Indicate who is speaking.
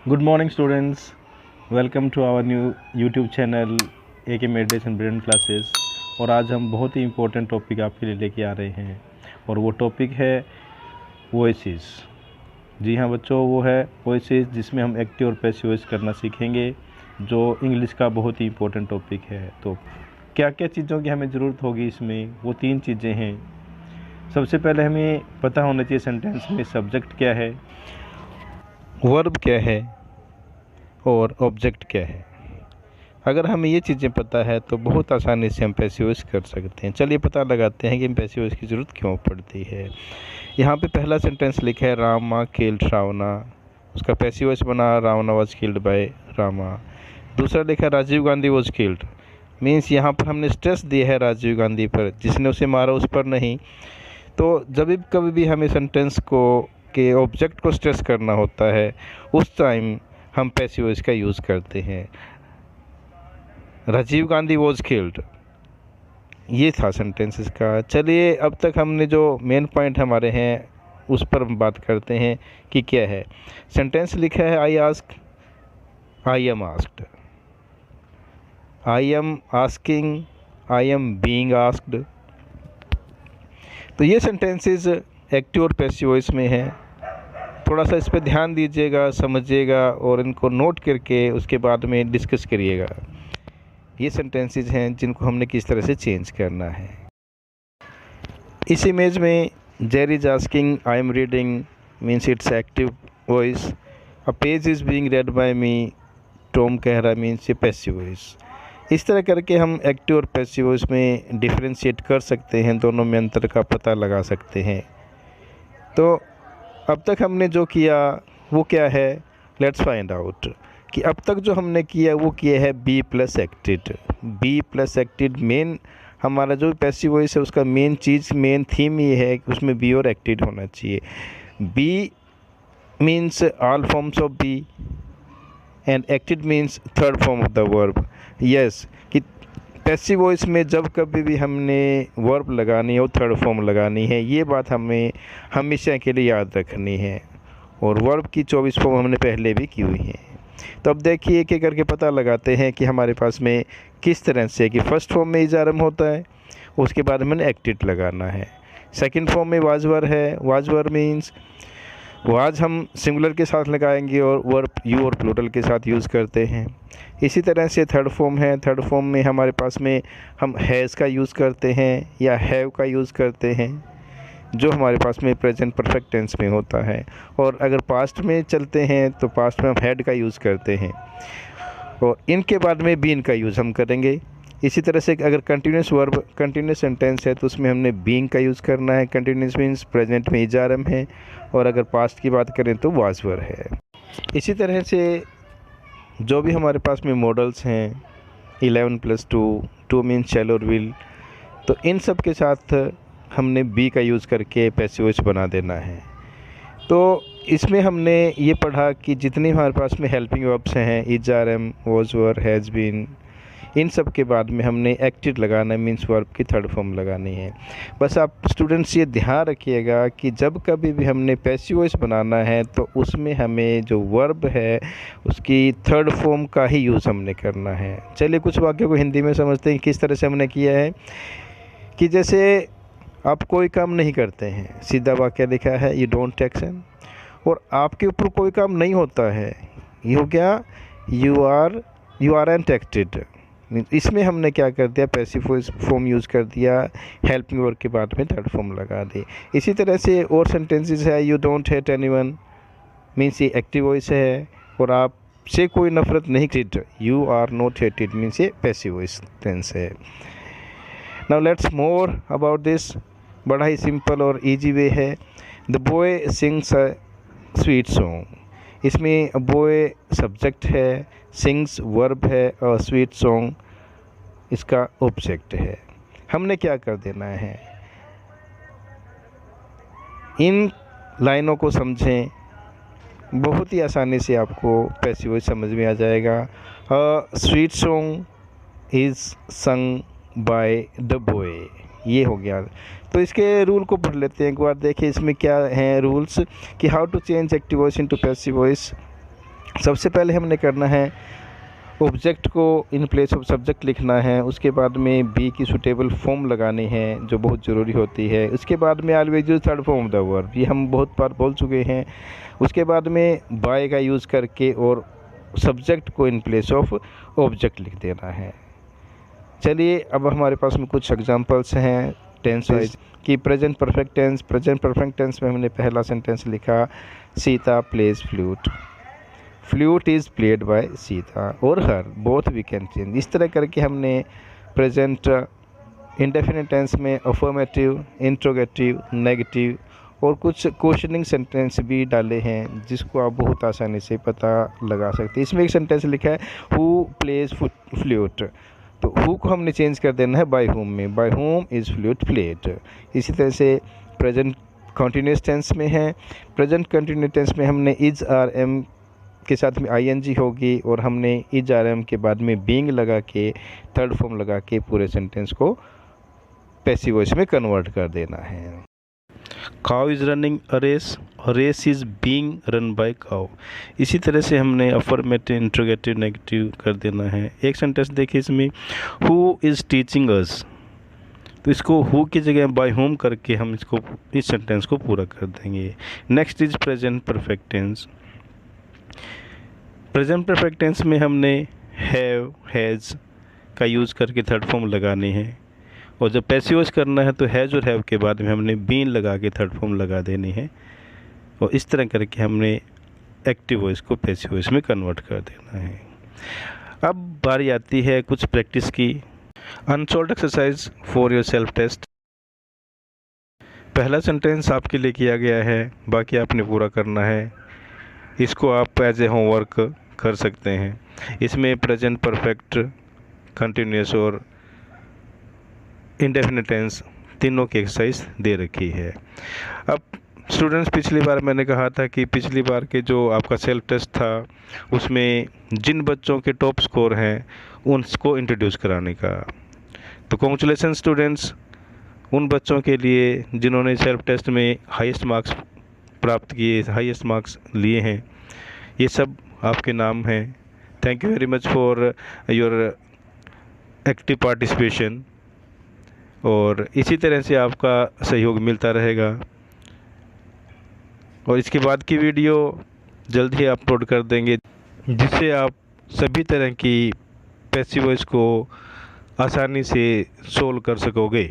Speaker 1: Good morning students, welcome to our new YouTube channel A K meditation brilliant classes. और आज हम बहुत ही important topic आपके लिए लेके आ रहे हैं और वो टॉपिक है वॉइसेस। जी हाँ बच्चों, वो है वॉइसेस जिसमें हम एक्टिव और पैसिव वॉइस करना सीखेंगे, जो इंग्लिश का बहुत ही इम्पोर्टेंट टॉपिक है। तो क्या क्या चीज़ों की हमें ज़रूरत होगी इसमें, वो 3 चीज़ें हैं। सबसे पहले हमें पता होना चाहिए सेंटेंस में सब्जेक्ट क्या है, वर्ब क्या है और ऑब्जेक्ट क्या है। अगर हमें ये चीज़ें पता है तो बहुत आसानी से हम पैसिव वॉइस कर सकते हैं। चलिए पता लगाते हैं कि हम पैसिव वॉइस की ज़रूरत क्यों पड़ती है। यहाँ पे पहला सेंटेंस लिखा है रामा किल्ड रावणा, उसका पैसिव वॉइस बना Ravana was killed by Rama. दूसरा लिखा है Rajiv Gandhi was killed, means यहाँ पर हमने स्ट्रेस दिया है राजीव गांधी पर, जिसने उसे मारा उस पर नहीं। तो जब भी कभी भी हमें सेंटेंस को के ऑब्जेक्ट को स्ट्रेस करना होता है उस टाइम हम पैसिव वॉइस का यूज़ करते हैं। राजीव गांधी वॉज किल्ड, ये था सेंटेंस इसका। चलिए अब तक हमने जो मेन पॉइंट हमारे हैं उस पर हम बात करते हैं कि क्या है। सेंटेंस लिखा है I ask, I am asked, I am asking, I am being asked. तो ये सेंटेंसेस एक्टिव और पैसिव वॉइस में है। थोड़ा सा इस पर ध्यान दीजिएगा, समझिएगा और इनको नोट करके उसके बाद में डिस्कस करिएगा। ये सेंटेंसेस हैं जिनको हमने किस तरह से चेंज करना है। इस इमेज में Jerry is asking, I am reading means it's active voice. A page is being read by me, Tom कह रहा मीन्स ये पैसिव वॉइस। इस तरह करके हम एक्टिव और पैसिव वॉइस में डिफ्रेंशिएट कर सकते हैं, दोनों में अंतर का पता लगा सकते हैं। तो अब तक हमने जो किया वो क्या है, लेट्स फाइंड आउट कि अब तक जो हमने किया वो किया है be plus acted. Be plus acted main हमारा जो पैसिव वॉइस है उसका मेन चीज़, मेन थीम ये है कि उसमें बी और एक्टेड होना चाहिए। Be means all forms of be and acted means third form of the verb. Yes, कि पैसिव वॉइस में जब कभी भी हमने वर्ब लगानी है वो थर्ड फॉर्म लगानी है, ये बात हमें हमेशा के लिए याद रखनी है। और वर्ब की 24 फॉर्म हमने पहले भी की हुई है। तो अब देखिए एक एक करके पता लगाते हैं कि हमारे पास में किस तरह से कि फर्स्ट फॉर्म में इजारम होता है, उसके बाद हमें एक्टेड लगाना है। सेकंड फॉर्म में वाजवर है, वाजवर मीन्स वाज हम सिंगुलर के साथ लगाएंगे और वर्ब यू और प्लूरल के साथ यूज़ करते हैं। इसी तरह से थर्ड फॉर्म है, थर्ड फॉर्म में हमारे पास में हम हैज़ का यूज़ करते हैं या हैव का यूज़ करते हैं, जो हमारे पास में प्रेजेंट परफेक्ट टेंस में होता है। और अगर पास्ट में चलते हैं तो पास्ट में हम हैड का यूज़ करते हैं और इनके बाद में बीन का यूज़ हम करेंगे। इसी तरह से अगर कंटिन्यूस वर्ब, कंटिन्यूस सेंटेंस है तो उसमें हमने बीइंग का यूज़ करना है। कंटिन्यूस मीन्स प्रेजेंट में इजारम है और अगर पास्ट की बात करें तो वाजवर है। इसी तरह से जो भी हमारे पास में मॉडल्स हैं 11 + 2, 2 मीन्स शैल और विल, तो इन सब के साथ हमने बी का यूज़ करके पैसिव वॉइस बना देना है। तो इसमें हमने ये पढ़ा कि जितने हमारे पास में हेल्पिंग वर्ब्स हैं is are am, was were, has been, इन सब के बाद में हमने एक्टेड लगाना है, मीन्स वर्ब की थर्ड फॉर्म लगानी है। बस आप स्टूडेंट्स ये ध्यान रखिएगा कि जब कभी भी हमने पैसिव वॉइस बनाना है तो उसमें हमें जो वर्ब है उसकी थर्ड फॉर्म का ही यूज़ हमने करना है। चलिए कुछ वाक्यों को हिंदी में समझते हैं किस तरह से हमने किया है। कि जैसे आप कोई काम नहीं करते हैं, सीधा वाक्य लिखा है यू डोंट टेक एक्शन, और आपके ऊपर कोई काम नहीं होता है, ये हो गया यू आर एंट एक्टेड। इसमें हमने क्या कर दिया, पैसिव वॉइस फॉर्म यूज़ कर दिया, हेल्पिंग वर्ब के बाद में थर्ड फॉर्म लगा दी। इसी तरह से और सेंटेंसेस है you don't hate anyone, means ये एक्टिव वॉइस है और आप से कोई नफरत नहीं करते, you are not hated means ये पैसिव वॉइस टेंस है। Now let's more about this, बड़ा ही सिंपल और इजी वे है। The boy sings a sweet song, इसमें बॉय सब्जेक्ट है, सिंग्स वर्ब है और स्वीट सॉन्ग इसका ऑब्जेक्ट है। हमने क्या कर देना है, इन लाइनों को समझें, बहुत ही आसानी से आपको पैसिव वॉइस समझ में आ जाएगा। अ sweet song is sung by the boy, ये हो गया। तो इसके रूल को पढ़ लेते हैं एक बार। देखिए इसमें क्या हैं रूल्स कि how to change active voice into passive voice. सबसे पहले हमने करना है ऑब्जेक्ट को इन प्लेस ऑफ सब्जेक्ट लिखना है, उसके बाद में बी की सूटेबल फॉर्म लगानी है जो बहुत ज़रूरी होती है। उसके बाद में always use third form of the verb, ये हम बहुत बार बोल चुके हैं। उसके बाद में बाय का यूज़ करके और सब्जेक्ट को इन प्लेस ऑफ ऑब्जेक्ट लिख देना है। चलिए अब हमारे पास में कुछ एग्जांपल्स हैं टेंसेस की। Present perfect tense, present perfect tense में हमने पहला सेंटेंस लिखा Sita plays flute, flute is played by Sita और her, both we can change. इस तरह करके हमने प्रेजेंट इंडेफिनिट टेंस में अफर्मेटिव, इंट्रोगेटिव, नेगेटिव और कुछ क्वेश्चनिंग सेंटेंस भी डाले हैं जिसको आप बहुत आसानी से पता लगा सकते हैं। इसमें एक सेंटेंस लिखा है हु प्लेज फ्लूट, तो हु को हमने चेंज कर देना है बाय हुम में, by whom is flute played. इसी तरह से प्रेजेंट कंटिन्यूस टेंस में है, प्रेजेंट कंटिन्यूस टेंस में हमने इज आर एम के साथ में आईएनजी होगी और हमने इज आर एम के बाद में बीइंग लगा के थर्ड फॉर्म लगा के पूरे सेंटेंस को पैसिव वॉइस में कन्वर्ट कर देना है। Cow is running a race, race is being run by cow. इसी तरह से हमने अफर्मेटिव, इंट्रोगेटिव, नेगेटिव कर देना है। एक सेंटेंस देखिए इसमें हु इज़ टीचिंग अस, तो इसको हु की जगह बाय होम करके हम इसको इस सेंटेंस को पूरा कर देंगे। Next is present perfect tense. Present perfect tense में हमने हैव, हैज़ का यूज़ करके थर्ड फॉर्म लगाने हैं और जब पैसिव वॉइस करना है तो हैज़ और हैव के बाद में हमने बीन लगा के थर्ड फॉर्म लगा देनी है और इस तरह करके हमने एक्टिव वॉइस को पैसिव वॉइस में कन्वर्ट कर देना है। अब बारी आती है कुछ प्रैक्टिस की। Unsolved exercise for yourself test. पहला सेंटेंस आपके लिए किया गया है, बाकी आपने पूरा करना है। इसको आप एज ए होमवर्क कर सकते हैं। इसमें प्रेजेंट परफेक्ट, कंटिन्यूस और इंडेफिनिट टेंस तीनों की एक्सरसाइज दे रखी है। अब स्टूडेंट्स, पिछली बार मैंने कहा था कि पिछली बार के जो आपका सेल्फ टेस्ट था उसमें जिन बच्चों के टॉप स्कोर हैं उनको इंट्रोड्यूस कराने का, तो कॉन्ग्रेचुलेसन स्टूडेंट्स उन बच्चों के लिए जिन्होंने सेल्फ टेस्ट में हाईएस्ट मार्क्स प्राप्त किए, हाईएस्ट मार्क्स लिए हैं। ये सब आपके नाम हैं। Thank you very much for your active participation और इसी तरह से आपका सहयोग मिलता रहेगा और इसके बाद की वीडियो जल्द ही अपलोड कर देंगे जिससे आप सभी तरह की पैसिव वॉइस को आसानी से सोल्व कर सकोगे।